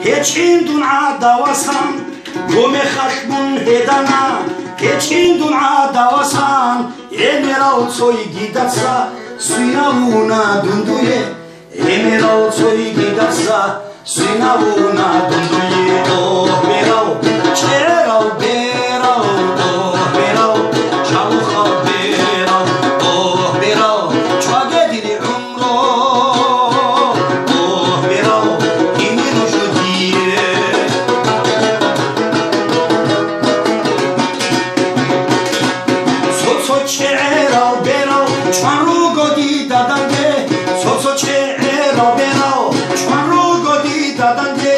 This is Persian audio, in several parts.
هچین عدواسان گم خشمون هدانا هچین عدواسان امراو توی گیدسا سویناونا دندویه امراو توی گیدسا سویناونا دندویه اوه براو چراو براو اوه براو چالوخاو براو اوه براو چواگه دیری عمرو اوه براو اینی نوشدیه سوسو چراو براو چوان رو گودی دادنگه سوسو چراو براو چوان رو گودی دادنگه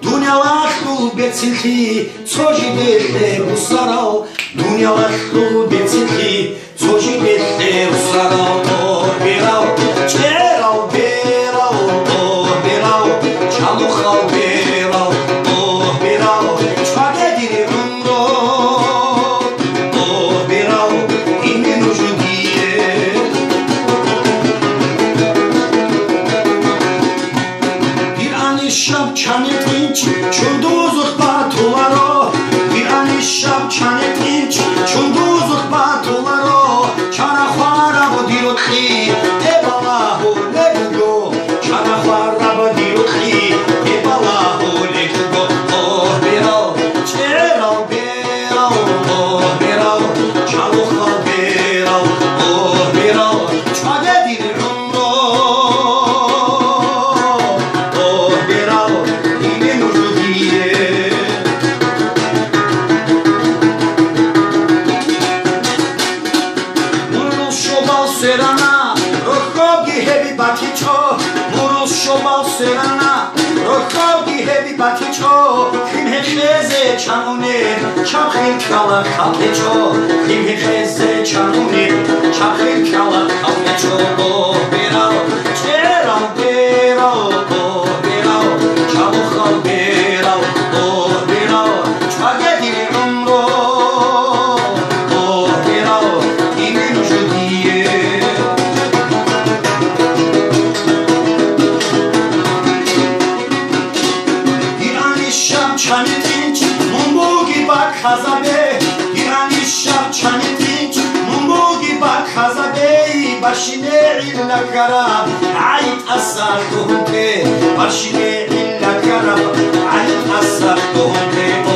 دنیا وقتو بتیخی چوشی بخته بسراو دنیا وقتو بتیخی چوشی بخته بسراو اوه براو چراو براو اوه براو چالوخاو براو اوه براو چواگه دیری عمرو اوه براو اینی نوشدیه بیرانی شب چنی تینچ چون دوزخ باتولارو بیرانی شب چنی تینچ چون دوزخ باتولارو چرا خوارا و دیروخی ابالهو لگو چرا خوارا و دیروخی ابالهو لگو اوه براو چراو براو اوه براو چالوخاو براو اوه براو چواگه دیری عمرو اوه براو اینی نوشدیه مروز شما سرنا رخابی هبی باتی چو مروز شما سرنا رخابی هبی باتی چو خیمه خیزه چمونه چاخیل کلا خاله چو خیمه خیزه چمونه چاخیل کلا خاله چو اوه براو چراو براو اوه براو چالوخاو براو اوه براو چواگه دیری عمرو اوه براو اینی نوشدیه ایرانی شب چنی تینچ منبوگی بک خزبه ایرانی شب چنی تینچ منبوگی بک خزبه باشینه ایلا کرم عید اثر دهنده باشینه ایلا کرم عید اثر دهنده